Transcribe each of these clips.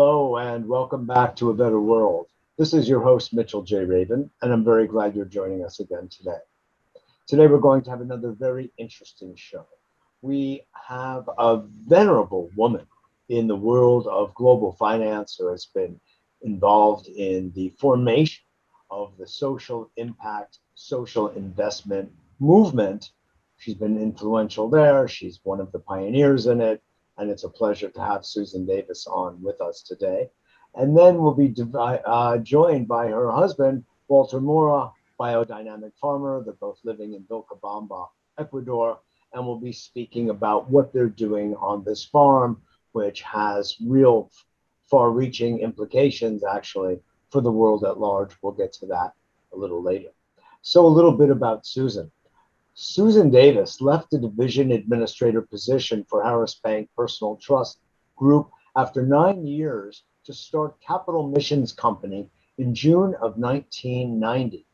Hello and welcome back to A Better World. This is your host, Mitchell J. Raven, and I'm very glad you're joining us again today. Today, we're going to have another very interesting show. We have a venerable woman in the world of global finance who has been involved in the formation of the social impact, social investment movement. She's been influential there. She's one of the pioneers in it. And it's a pleasure to have Susan Davis on with us today. And then we'll be joined by her husband, Walter Mora, biodynamic farmer. They're both living in Vilcabamba, Ecuador, and we'll be speaking about what they're doing on this farm, which has real far-reaching implications, actually, for the world at large. We'll get to that a little later. So a little bit about Susan. Susan Davis left the division administrator position for Harris Bank Personal Trust Group after 9 years to start Capital Missions Company in June of 1990.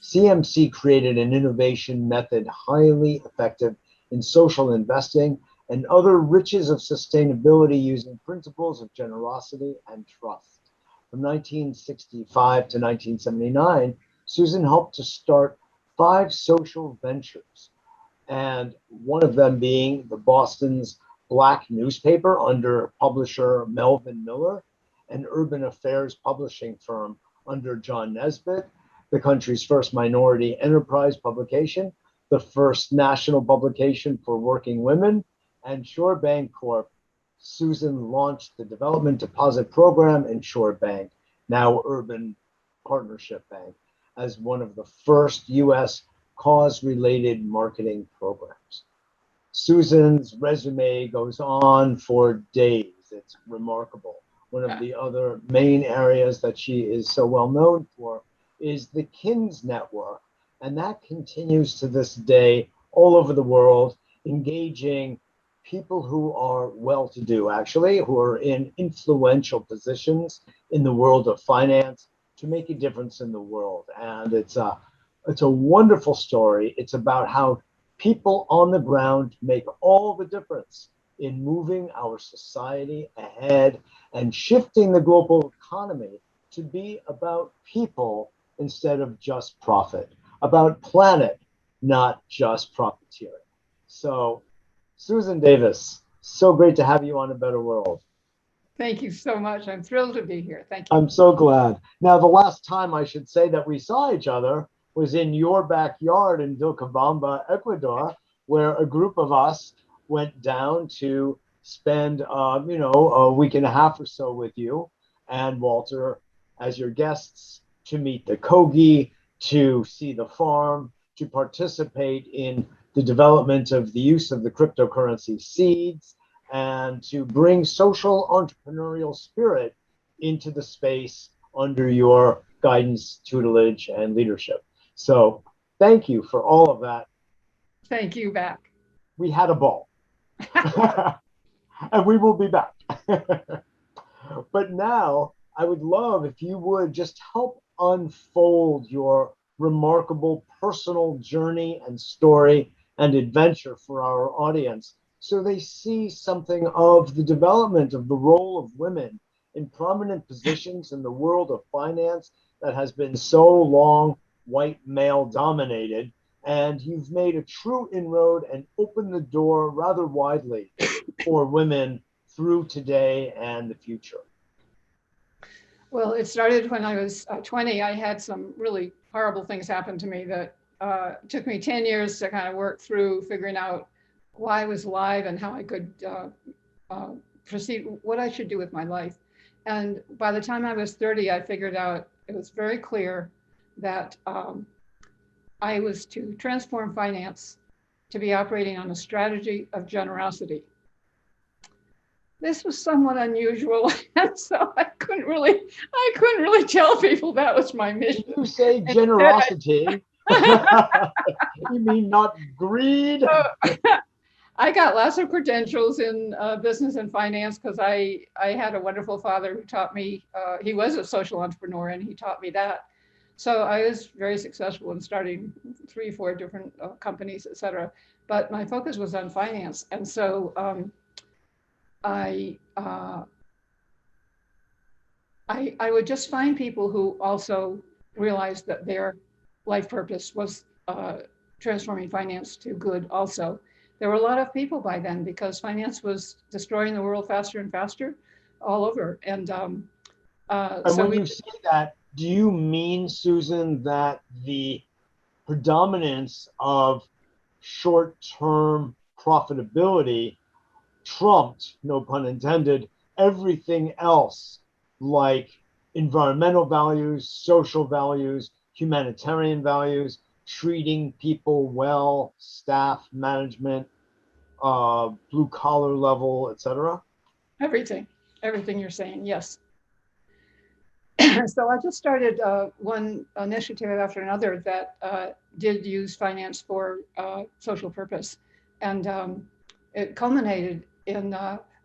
CMC created an innovation method highly effective in social investing and other riches of sustainability using principles of generosity and trust. From 1965 to 1979, Susan helped to start 5 social ventures, and one of them being the Boston's Black newspaper under publisher Melvin Miller, an urban affairs publishing firm under John Nesbitt, the country's first minority enterprise publication, the first national publication for working women, and Shore Bank Corp. Susan launched the Development Deposit Program in Shore Bank, now Urban Partnership Bank, as one of the first U.S. cause-related marketing programs. Susan's resume goes on for days. It's remarkable. One of the other main areas that she is so well known for is the KINS network, and that continues to this day all over the world, engaging people who are well-to-do, actually, who are in influential positions in the world of finance, to make a difference in the world. And it's a wonderful story. It's about how people on the ground make all the difference in moving our society ahead and shifting the global economy to be about people instead of just profit, about planet, not just profiteering. So, Susan Davis, so great to have you on A Better World. Thank you so much. I'm thrilled to be here. Thank you. I'm so glad. Now, the last time I should say that we saw each other was in your backyard in Vilcabamba, Ecuador, where a group of us went down to spend, a week and a half or so with you and Walter as your guests to meet the Kogi, to see the farm, to participate in the development of the use of the cryptocurrency seeds, and to bring social entrepreneurial spirit into the space under your guidance, tutelage, and leadership. So thank you for all of that. Thank you back. We had a ball. And we will be back. But now I would love if you would just help unfold your remarkable personal journey and story and adventure for our audience, so they see something of the development of the role of women in prominent positions in the world of finance that has been so long white male dominated. And you've made a true inroad and opened the door rather widely for women through today and the future. Well, it started when I was 20. I had some really horrible things happen to me that took me 10 years to kind of work through figuring out why I was alive and how I could proceed, what I should do with my life. And by the time I was 30, I figured out it was very clear that I was to transform finance to be operating on a strategy of generosity. This was somewhat unusual, and so I couldn't really tell people that was my mission. You say generosity. You mean not greed? I got lots of credentials in business and finance because I had a wonderful father who taught me, he was a social entrepreneur and he taught me that. So I was very successful in starting 3 or 4 different companies, et cetera. But my focus was on finance. And so I I would just find people who also realized that their life purpose was transforming finance to good also. There were a lot of people by then because finance was destroying the world faster and faster all over. And So when we, you say that, do you mean, Susan, that the predominance of short-term profitability trumped, no pun intended, everything else like environmental values, social values, humanitarian values, treating people well, staff management, blue collar level, etc.? everything, everything you're saying, yes. So I just started one initiative after another that did use finance for social purpose. And it culminated in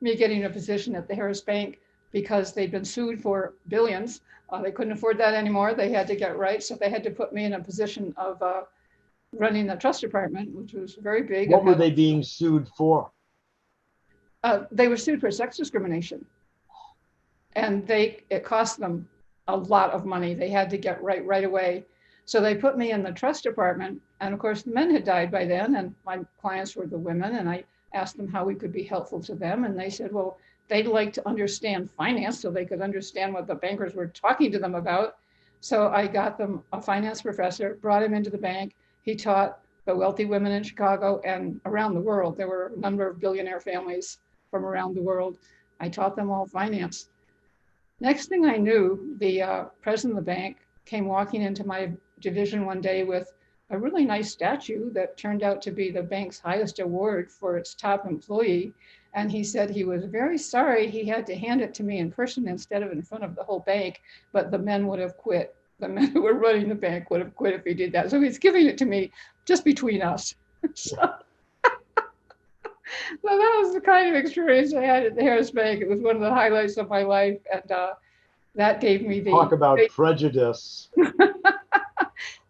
me getting a position at the Harris Bank because they'd been sued for billions. They couldn't afford that anymore. They had to get right. So they had to put me in a position of running the trust department, which was very big. What were they being sued for? They were sued for sex discrimination. And it cost them a lot of money. They had to get right away. So they put me in the trust department. And of course, the men had died by then, and my clients were the women. And I asked them how we could be helpful to them. And they said, well, they'd like to understand finance so they could understand what the bankers were talking to them about. So I got them a finance professor, brought him into the bank. He taught the wealthy women in Chicago and around the world. There were a number of billionaire families from around the world. I taught them all finance. Next thing I knew, the president of the bank came walking into my division one day with a really nice statue that turned out to be the bank's highest award for its top employee. And he said he was very sorry he had to hand it to me in person instead of in front of the whole bank, but the men would have quit. The men who were running the bank would have quit if he did that. So he's giving it to me just between us. So that was the kind of experience I had at the Harris Bank. It was one of the highlights of my life. And that gave me the Talk about prejudice.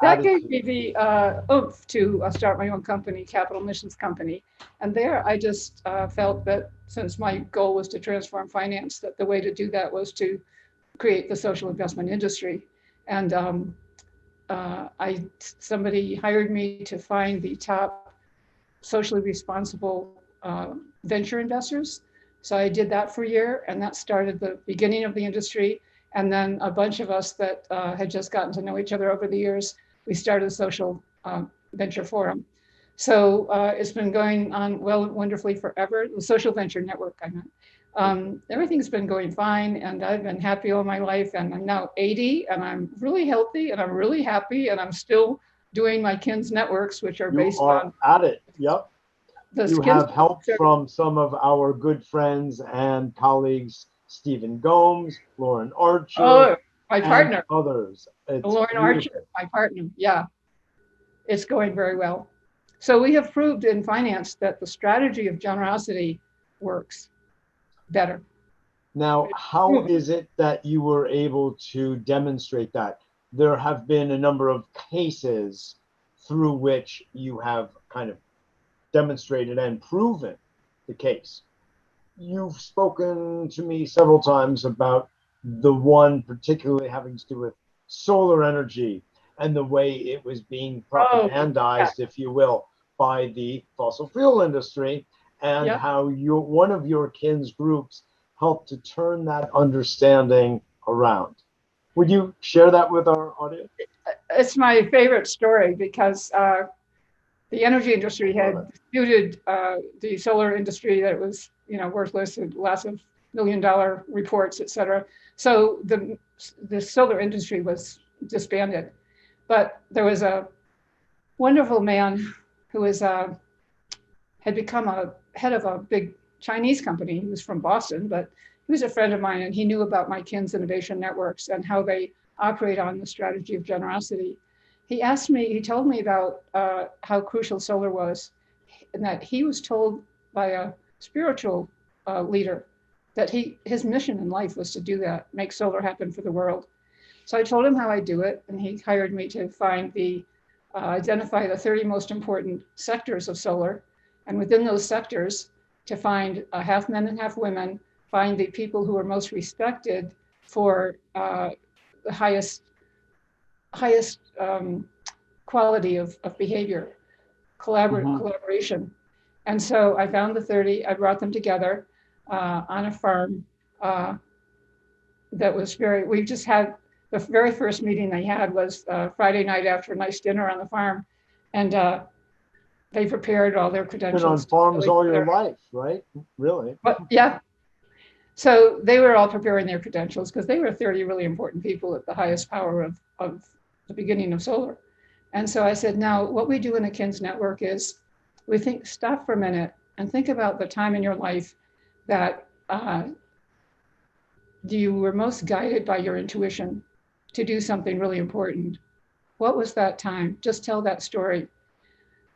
that gave me the oomph to start my own company, Capital Missions Company. And there I just felt that since my goal was to transform finance, that the way to do that was to create the social investment industry. And somebody hired me to find the top socially responsible venture investors. So I did that for a year, and that started the beginning of the industry. And then a bunch of us that had just gotten to know each other over the years, we started a social venture forum. So it's been going on wonderfully forever. The social venture network, I meant. Everything's been going fine, and I've been happy all my life. And I'm now 80, and I'm really healthy, and I'm really happy, and I'm still doing my KINS networks, which are based on at it. Yep. You have help networks. from some of our good friends and colleagues, Stephen Gomes, Lauren Archer, my partner, others. Lauren Archer, my partner. Yeah, it's going very well. So we have proved in finance that the strategy of generosity works better. Now, how is it that you were able to demonstrate that? There have been a number of cases through which you have kind of demonstrated and proven the case. You've spoken to me several times about the one particularly having to do with solar energy and the way it was being propagandized, if you will, by the fossil fuel industry, and how one of your KINS groups helped to turn that understanding around. Would you share that with our audience? It's my favorite story because the energy industry had disputed the solar industry, that it was, worthless, and lots of $1 million reports, et cetera. So the solar industry was disbanded. But there was a wonderful man who had become a head of a big Chinese company. He was from Boston, but he was a friend of mine, and he knew about my KINS Innovation Networks and how they operate on the strategy of generosity. He told me about how crucial solar was, and that he was told by a spiritual leader that his mission in life was to do that, make solar happen for the world. So I told him how I do it, and he hired me to identify the 30 most important sectors of solar, and within those sectors, to find half men and half women, find the people who are most respected for the highest quality of behavior, collaboration. And so I found the 30, I brought them together on a farm that was we just had, the very first meeting they had was Friday night after a nice dinner on the farm. And they prepared all their Been on credentials. farms all your life, right? Really? But yeah. So they were all preparing their credentials because they were 30 really important people at the highest power of the beginning of solar. And so I said, now what we do in the KINS network is we think, stop for a minute and think about the time in your life that you were most guided by your intuition to do something really important. What was that time? Just tell that story.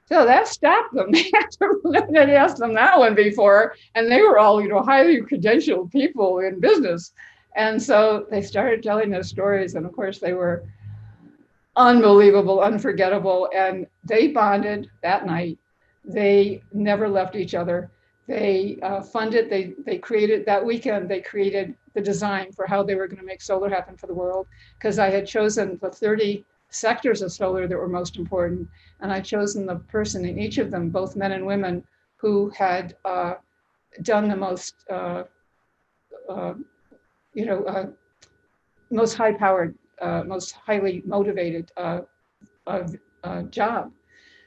So that stopped them. They asked them that one before, and they were all, highly credentialed people in business. And so they started telling their stories, and of course they were unbelievable, unforgettable, and they bonded that night. They never left each other. They funded, they created, that weekend, they created the design for how they were going to make solar happen for the world, because I had chosen the 30 sectors of solar that were most important. And I'd chosen the person in each of them, both men and women, who had done the most, most high-powered, most highly motivated job.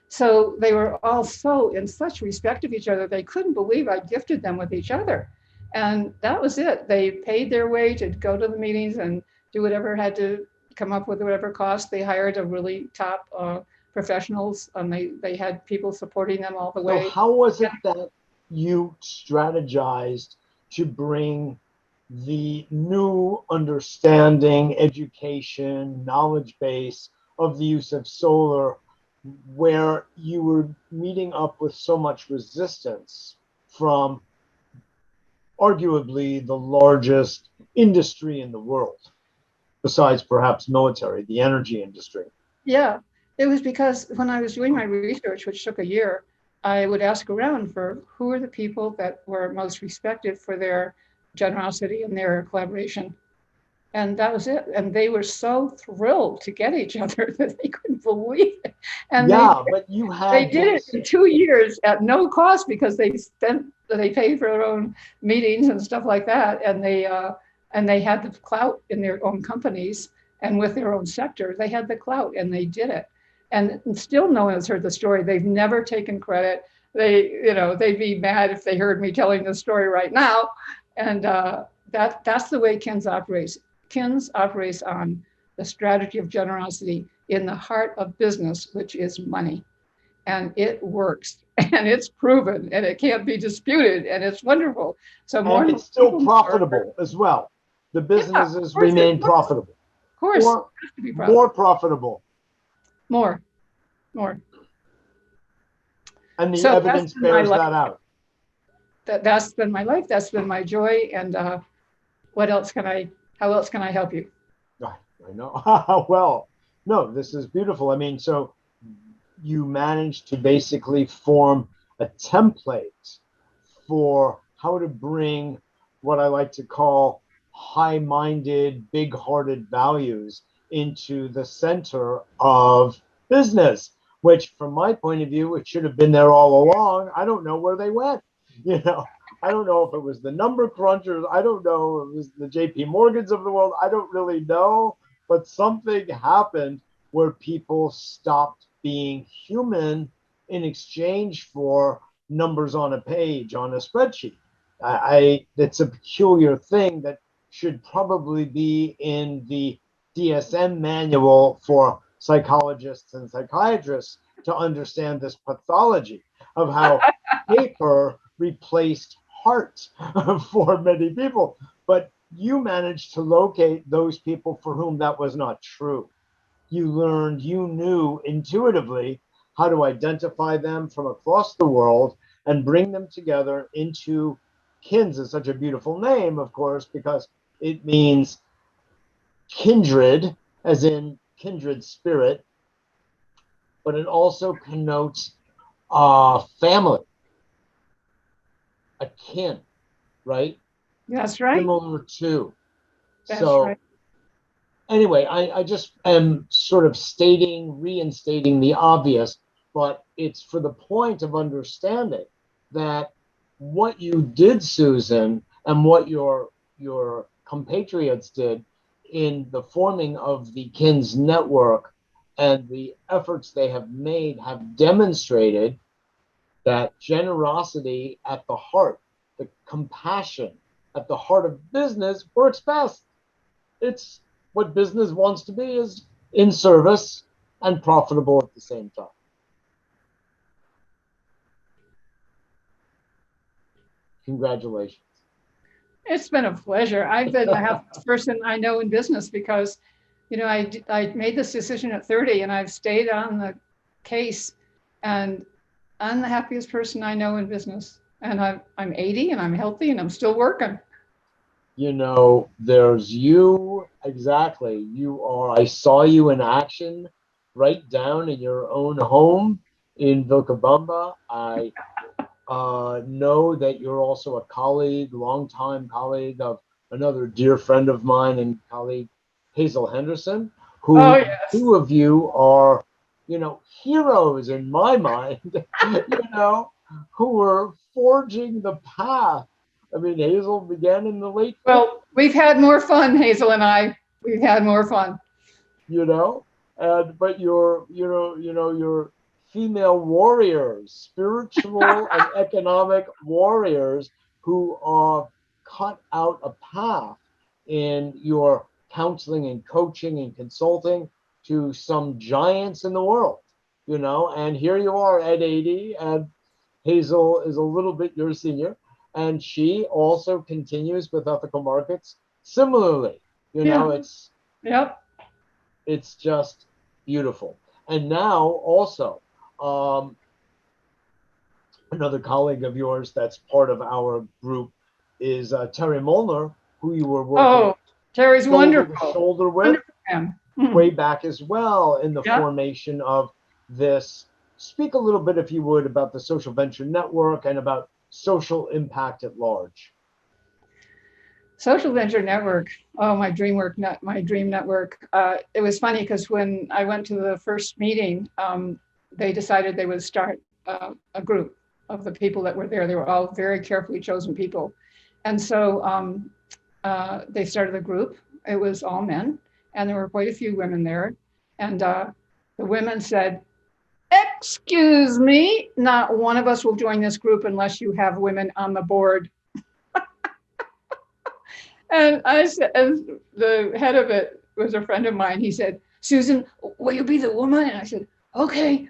So they were all so in such respect of each other, they couldn't believe I gifted them with each other. And that was it. They paid their way to go to the meetings and do whatever had to come up with whatever cost. They hired a really top professionals, and they had people supporting them all the way. So how was it that you strategized to bring the new understanding, education, knowledge base of the use of solar, where you were meeting up with so much resistance from arguably the largest industry in the world, besides perhaps military, the energy industry? Yeah, it was because when I was doing my research, which took a year, I would ask around for who are the people that were most respected for their generosity and their collaboration. And that was it. And they were so thrilled to get each other that they couldn't believe it. And yeah, but you they had did it in 2 years at no cost, because they paid for their own meetings and stuff like that. And they had the clout in their own companies and with their own sector. They had the clout and they did it. And still no one has heard the story. They've never taken credit. They'd be mad if they heard me telling the story right now. And that's the way KINS operates. KINS operates on the strategy of generosity in the heart of business, which is money. And it works, and it's proven, and it can't be disputed, and it's wonderful. So more, and it's still profitable as well. The businesses remain profitable. Of course, or it has to be profitable. more profitable. More. And the evidence bears that out. That's been my life. That's been my joy. And how else can I help you? I know. Well, no, this is beautiful. I mean, so you managed to basically form a template for how to bring what I like to call high-minded, big-hearted values into the center of business, which from my point of view, it should have been there all along. I don't know where they went. I don't know if it was the number crunchers. I don't know if it was the JP Morgans of the world. I don't really know, but something happened where people stopped being human in exchange for numbers on a page, on a spreadsheet. It's a peculiar thing that should probably be in the DSM manual for psychologists and psychiatrists to understand this pathology of how paper replaced heart for many people. But you managed to locate those people for whom that was not true. You knew intuitively how to identify them from across the world and bring them together into KINS. Is such a beautiful name, of course, because it means kindred, as in kindred spirit, but it also connotes family, a kin, right? That's right. Similar to. That's So right. anyway, I just am sort of reinstating the obvious, but it's for the point of understanding that what you did, Susan, and what your compatriots did in the forming of the KINS network and the efforts they have made have demonstrated that generosity at the heart, the compassion at the heart of business works best. It's what business wants to be, is in service and profitable at the same time. Congratulations. It's been a pleasure. I've been the happiest person I know in business because, I made this decision at 30 and I've stayed on the case, and I'm the happiest person I know in business. And I'm 80 and I'm healthy and I'm still working. There's you, exactly. You are, I saw you in action right down in your own home in Vilcabamba. I know that you're also a colleague, longtime colleague of another dear friend of mine and colleague, Hazel Henderson, Oh, who yes. two of you are, heroes in my mind, who were forging the path. I mean, Hazel began in the late 50s, Well, we've had more fun, Hazel and I. We've had more fun. you know, and but you're female warriors, spiritual and economic warriors who are cut out a path in your counseling and coaching and consulting to some giants in the world, and here you are at 80, and Hazel is a little bit your senior, and she also continues with ethical markets similarly. Yeah. It's Yep. it's just beautiful. And now also, um, another colleague of yours that's part of our group is Terry Molnar, who you were working Oh, Terry's shoulder to wonderful. shoulder with Wonderful man. Hmm. way back as well in the Yeah. formation of this. Speak a little bit, if you would, about the Social Venture Network and about social impact at large. Social Venture Network. Oh, my dream network. It was funny because when I went to the first meeting, they decided they would start a group of the people that were there. They were all very carefully chosen people. And so they started a group. It was all men, and there were quite a few women there. And the women said, "Excuse me, not one of us will join this group unless you have women on the board." And I said, as the head of it was a friend of mine, he said, "Susan, will you be the woman?" And I said, "Okay."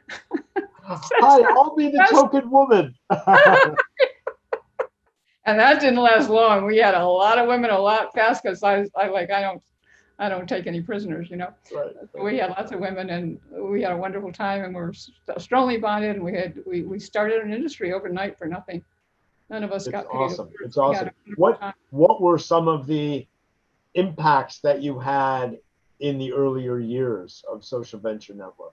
Hi, I'll be the token woman. And that didn't last long. We had a lot of women a lot fast because I don't take any prisoners. Right. We had lots of women and we had a wonderful time and we're strongly bonded, and we started an industry overnight for nothing. None of us It's got paid. awesome. It's We had awesome. a wonderful What time. what were some of the impacts that you had in the earlier years of Social Venture Network?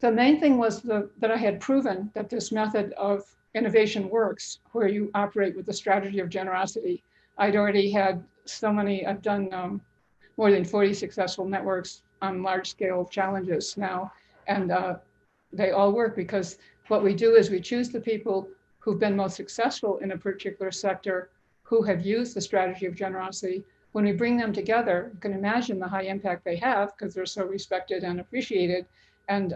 The main thing was that I had proven that this method of innovation works, where you operate with the strategy of generosity. I'd already had I've done more than 40 successful networks on large scale challenges now. And they all work because what we do is we choose the people who've been most successful in a particular sector, who have used the strategy of generosity. When we bring them together, you can imagine the high impact they have because they're so respected and appreciated. And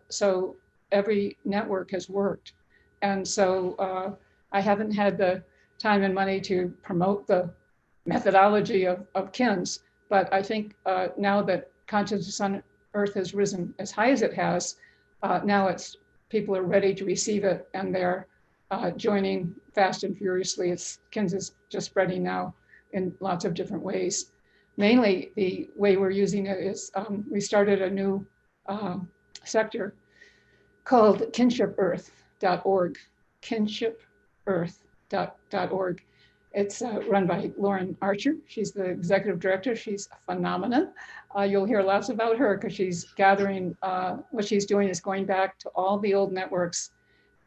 so every network has worked. And so I haven't had the time and money to promote the methodology of KINS, but I think now that consciousness on Earth has risen as high as it has, now people are ready to receive it, and they're joining fast and furiously. KINS is just spreading now in lots of different ways. Mainly, the way we're using it is we started a new sector called kinshipearth.org, kinshipearth.org. It's run by Lauren Archer. She's the executive director. She's a phenomenon. You'll hear lots about her because she's gathering, what she's doing is going back to all the old networks,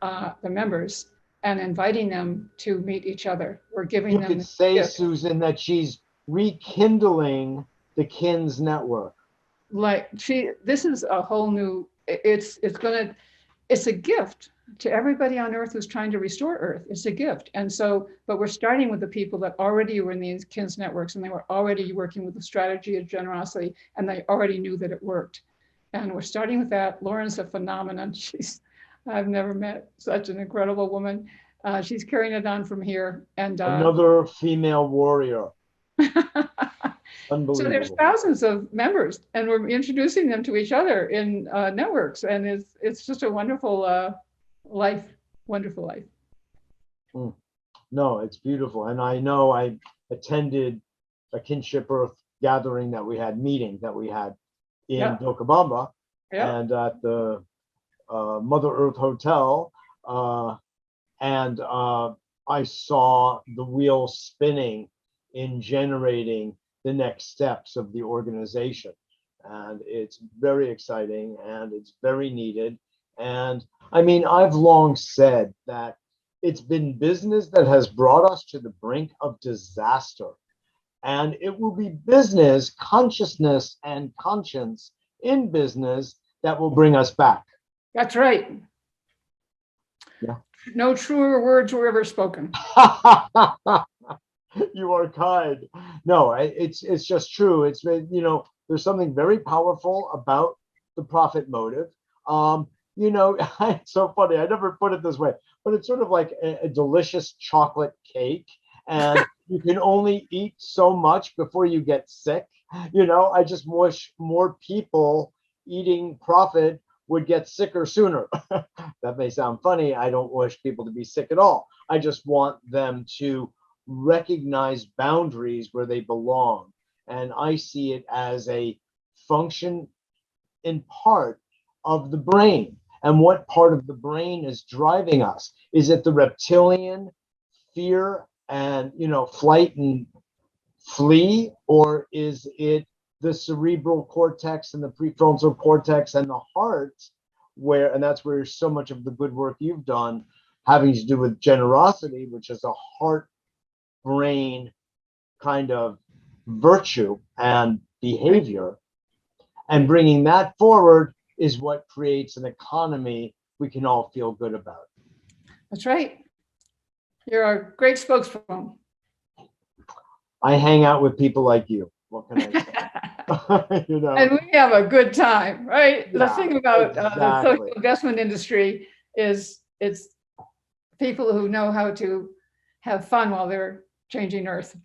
the members, and inviting them to meet each other. We're giving You them could the say, gift. Susan, that she's rekindling the KINS network. Like this is a whole new, it's a gift to everybody on earth who's trying to restore earth. It's a gift. And so, but we're starting with the people that already were in these KINS networks, and they were already working with the strategy of generosity, and they already knew that it worked. And we're starting with that. Lauren's a phenomenon. I've never met such an incredible woman. She's carrying it on from here. And another female warrior. So there's Unbelievable. thousands of members, and we're introducing them to each other in networks, and it's just a wonderful life, wonderful life. No, it's beautiful. And I know I attended a kinship earth gathering that we had, meeting that we had in Vilcabamba and at the Mother Earth Hotel. And I saw the wheel spinning in generating the next steps of the organization. And it's very exciting and it's very needed. And I mean, I've long said that it's been business that has brought us to the brink of disaster. And it will be business, consciousness, and conscience in business that will bring us back. That's right. Yeah. No truer words were ever spoken. You are kind. No, it's just true. It's, you know, there's something very powerful about the profit motive. You know, it's so funny. I never put it this way, but it's sort of like a delicious chocolate cake, and you can only eat so much before you get sick. You know, I just wish more people eating profit would get sicker sooner. That may sound funny. I don't wish people to be sick at all. I just want them to recognize boundaries where they belong. And I see it as a function in part of the brain. And what part of the brain is driving us? Is it the reptilian fear and, you know, flight and flee, or is it the cerebral cortex and the prefrontal cortex and the heart, where, and that's where so much of the good work you've done having to do with generosity, which is a heart brain kind of virtue and behavior, and bringing that forward is what creates an economy we can all feel good about. That's right. You're a great spokesperson. I hang out with people like you. What can I say? You know? And we have a good time, right? Yeah, the thing about exactly. the social investment industry is it's people who know how to have fun while they're changing Earth.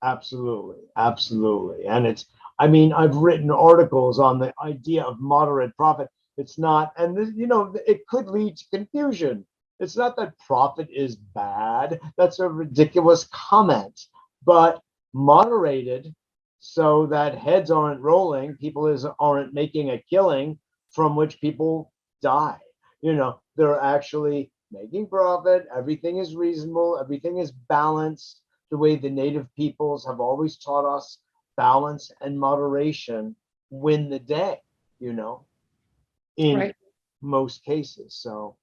Absolutely, absolutely. And it's, I mean, I've written articles on the idea of moderate profit. It's not, and this, you know, it could lead to confusion. It's not that profit is bad. That's a ridiculous comment, but moderated so that heads aren't rolling, people aren't making a killing from which people die. You know, they're actually making profit. Everything is reasonable. Everything is balanced. The way the native peoples have always taught us, balance and moderation win the day, you know, in most cases. So,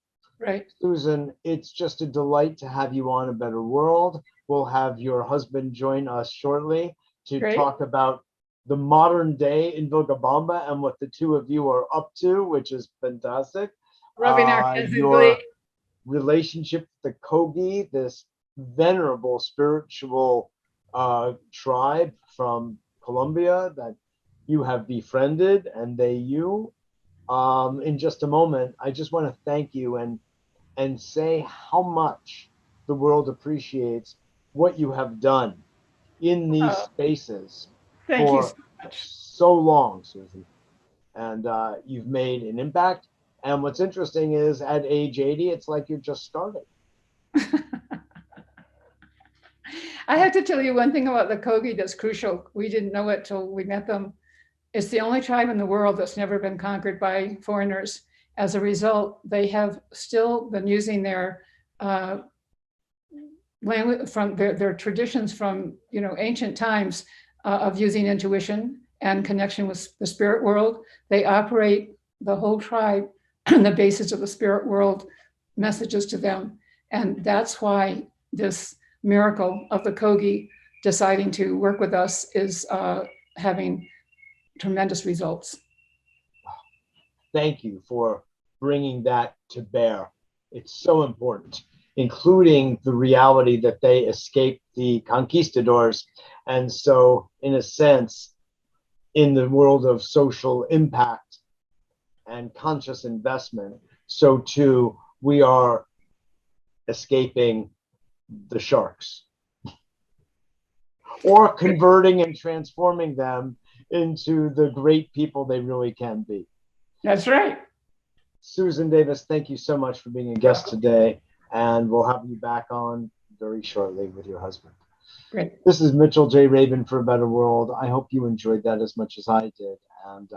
Susan, it's just a delight to have you on A Better World. We'll have your husband join us shortly to talk about the modern day in Vilcabamba and what the two of you are up to, which is fantastic. Rubbing our heads in your glee. relationship with the Kogi, this venerable spiritual tribe from Colombia that you have befriended, and they you. In just a moment, I just want to thank you and say how much the world appreciates what you have done in these spaces for so long, Susie. And you've made an impact. And what's interesting is at age 80, it's like you're just starting. I have to tell you one thing about the Kogi that's crucial. We didn't know it till we met them. It's the only tribe in the world that's never been conquered by foreigners. As a result, they have still been using their language from their traditions from, you know, ancient times of using intuition and connection with the spirit world. They operate the whole tribe on the basis of the spirit world messages to them. And that's why this miracle of the Kogi deciding to work with us is having tremendous results. Thank you for bringing that to bear. It's so important, including the reality that they escaped the conquistadors. And so, in a sense, in the world of social impact and conscious investment, so too we are escaping the sharks or converting and transforming them into the great people they really can be. That's right. Susan Davis, thank you so much for being a guest today, and we'll have you back on very shortly with your husband. Great. This is Mitchell J. Rabin for a Better World. I hope you enjoyed that as much as I did, and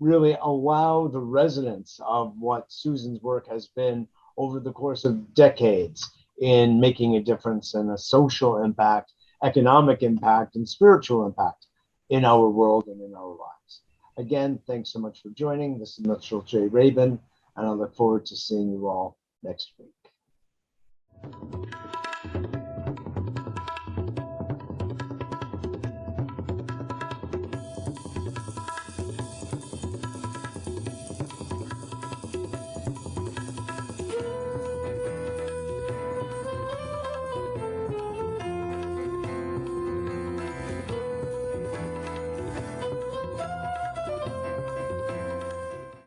really allow the resonance of what Susan's work has been over the course of decades in making a difference and a social impact, economic impact, and spiritual impact in our world and in our lives. Again, thanks so much for joining. This is Mitchell J. Rabin, and I look forward to seeing you all next week.